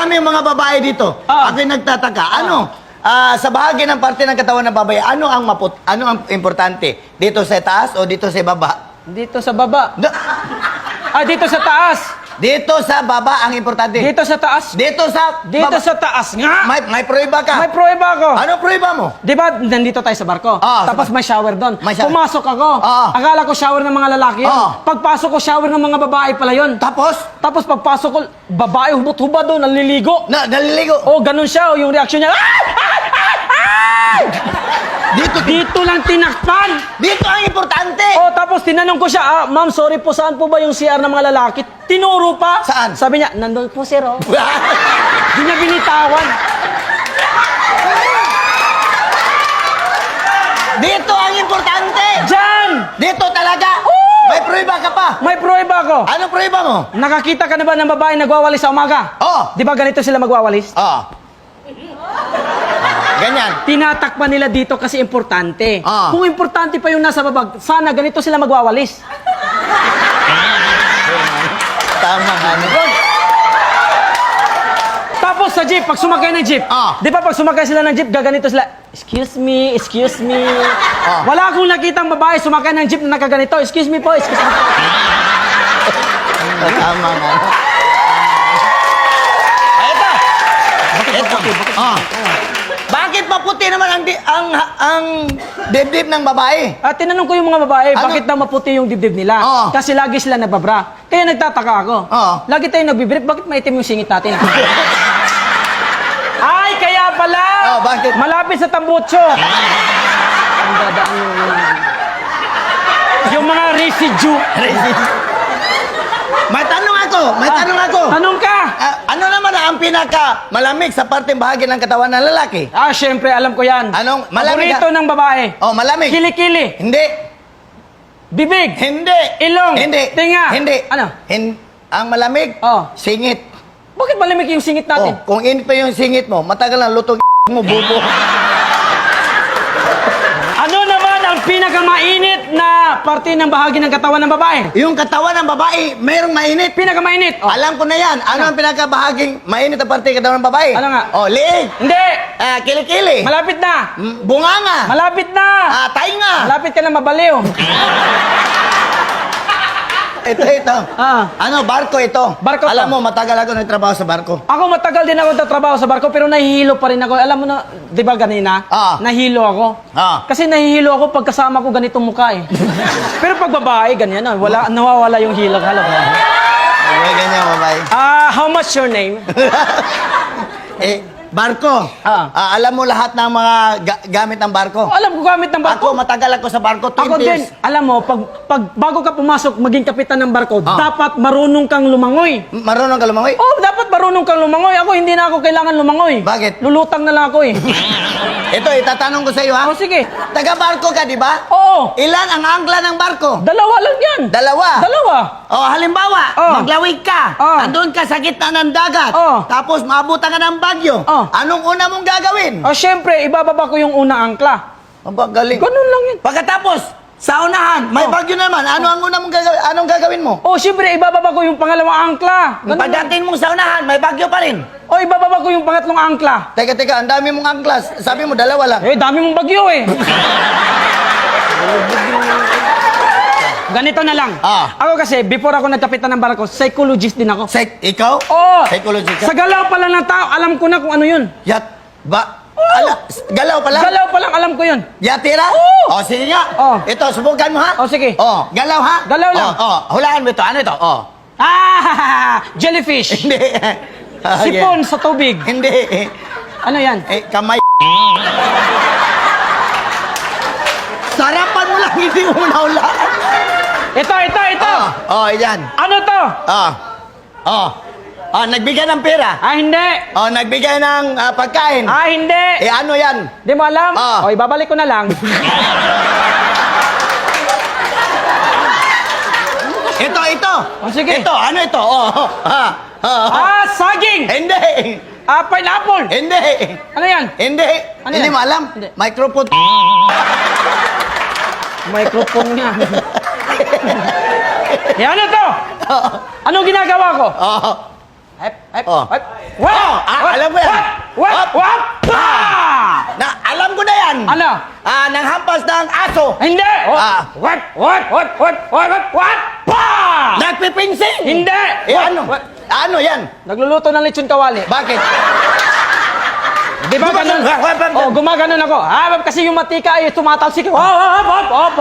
marami yung mga babae dito. Ako'y nagtataka. Ano? Sa bahagi ng parte ng katawan ng babae, ano ang importante? Dito sa taas o dito sa baba? Dito sa baba. Dito sa taas. Dito sa baba ang importante. Dito sa taas. Dito sa baba. Sa taas nga. May prueba ka. May prueba ako. Ano prueba mo? Di ba, nandito tayo sa barko? Tapos may shower doon. Pumasok ako. Akala ko shower ng mga lalaki yun. Pagpasok ko, shower ng mga babae pala yun. Tapos pagpasok ko, babae hubot-hubad doon, naliligo. Naliligo? Oh, ganun siya. Yung reaction niya. Dito lang tinakpan. Dito ang importante. Oh, tapos tinanong ko siya, ma'am, sorry po, saan po ba yung CR ng mga lalaki? Tinuro pa. Saan? Sabi niya, nandun po, sir, oh. Di niya binitawan. Dito ang importante. Diyan! Dito talaga. May prueba ka pa. May prueba ko. Ano prueba mo? Nakakita ka na ba ng babae nagwawalis sa umaga? Oo. Di ba ganito sila magwawalis? Oo. Ganyan. Tinatakpan nila dito kasi importante. Kung importante pa yung nasa babag, sana ganito sila magwawalis. Tama nga. Tapos sa jeep, pag sumakay ng jeep, di ba pag sumakay sila ng jeep, gaganito sila, excuse me, excuse me. Wala akong nakitang babae sumakay ng jeep na nakaganito, excuse me po, excuse me. Tama nga. Ito. Bakit maputi naman ang dibdib ng babae? Tinanong ko yung mga babae, bakit na maputi yung dibdib nila? Kasi lagi sila nagbabra. Kaya nagtataka ako. Lagi tayo nagbibrip, bakit maitim yung singit natin? Ay, kaya pala! Bakit? Malapit sa tambutso. Ang dadaan yung mga residue. May tanong ako. Tanong ka! Ano naman ang pinaka malamig sa parteng bahagi ng katawan ng lalaki? Syempre, alam ko yan. Anong malamig? Paborito ng babae. Malamig. Kili-kili. Hindi. Bibig. Hindi. Ilong. Hindi. Tinga. Hindi. Ano? Ang malamig, singit. Bakit malamig yung singit natin? Kung init pa yung singit mo, matagal lang lutong mo, bubo. Ano naman ang pinakamainit na parte ng bahagi ng katawan ng babae? Yung katawan ng babae, mayroong mainit. Pinakamainit. Alam ko na yan. Ano ang pinakabahaging mainit na parte ng katawan ng babae? Ano nga? Liig. Hindi. Kilikili. Malapit na. Bunganga. Malapit na. Tainga. Malapit ka na mabaliw. Ito. Barko ito. Barko Alam to. mo, matagal ako nagtrabaho sa barko. Ako matagal din ako nagtatrabaho sa barko pero nahihilo pa rin ako. Alam mo na, di ba ganina? Nahilo ako. Kasi nahihilo ako pag kasama ko ganitong mukha eh. Pero pag babae, ganyan na. Nawawala yung hilag. Alam mo? Ganyan, babae. How much your name? Barko. Alam mo lahat ng mga gamit ng barko? Alam ko gamit ng barko. Ako, matagal ako sa barko. 20 Ako din. years. Alam mo, bago ka pumasok maging kapitan ng barko, dapat marunong kang lumangoy. Marunong ka lumangoy? Dapat marunong kang lumangoy. Ako, hindi na ako kailangan lumangoy. Bakit? Lulutang na lang ako eh. Ito, itatanong ko sa iyo, ha? Sige. Taga-barko ka, di ba? Oo. Ilan ang angla ng barko? Dalawa lang yan. Dalawa. Halimbawa, maglawig ka. Nandun ka sa gitna ng dagat. Tapos, maabutan ka ng bagyo. Anong una mong gagawin? Siyempre, ibababa ko yung unang angkla. Galing. Ganun lang yun. Pagkatapos, sa unahan, may bagyo naman. Ano ang una mong gagawin? Anong gagawin mo? Siyempre, ibababa ko yung pangalawang angkla. Pagdating mo sa unahan, may bagyo pa rin. Ibababa ko yung pangatlong angkla. Teka, ang dami mong angklas. Sabi mo, dalawa lang. Dami mong bagyo eh. Ganito na lang. Ako kasi, before ako nagkapitan ng barko, psychologist din ako. Ikaw? Oo. Psychologist ka? Sa galaw pa lang ng tao, alam ko na kung ano yun. Galaw pa lang? Galaw pa lang, alam ko yun. Yatira? Sige nga. Ito, subukan mo, ha? Sige. Galaw, ha? Galaw lang. Hulaan mo ito. Ano ito? Jellyfish. Hindi. Sipon sa tubig. Hindi. Ano yan? Kamay. Sarapan mo lang, hindi mo nahulaan. Ito. Yan. Ano to? Nagbigay ng pera. Hindi. Nagbigay ng pagkain. Hindi. Ano yan? Di mo alam? Ibabalik ko na lang. Ito. Sige. Ito, ano ito? Saging. Hindi. Pineapple. Hindi. Ano yan? Hindi. Hindi mo alam? Hindi. Microphone. Microphone nga. Ano to? Anong ginagawa ko? Oh. Alam ko yan. Alam ko na yan. Ano? Nang hampas ng aso. Hindi! Nagpipinsing. Hindi! Ano? Ano yan? Nagluluto ng lechon kawali. Bakit? Di ba ganun? Oh, gumaganon ako. Kasi yung matika ay tumatalsik. Hop.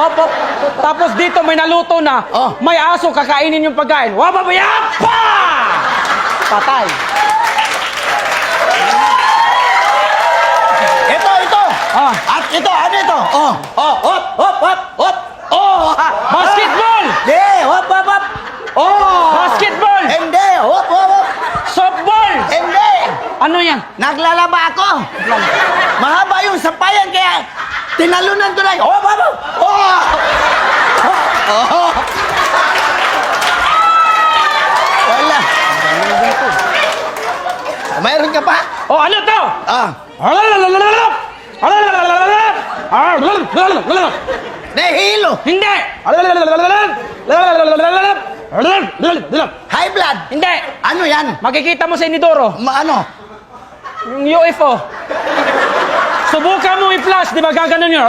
Tapos dito may naluto na. Oh. May aso kakainin yung pagkain. Pa! Patay. Ito. At ito, ano ito? Hop. Basketball! Hop. Basketball! Hindi, hop. Softball! Hindi. Ano yan? Naglalaba ako. Mahaba yung sampayan kaya tinalunan ko na. Hop. Wala. Mayroon ka pa? Oh, ano to? Nahilo. Hindi! High blood. Hindi! Ano yan? Makikita mo sa inidoro. Ano? Yung UFO. Subukan mo i-flash, di ba gaganon yun?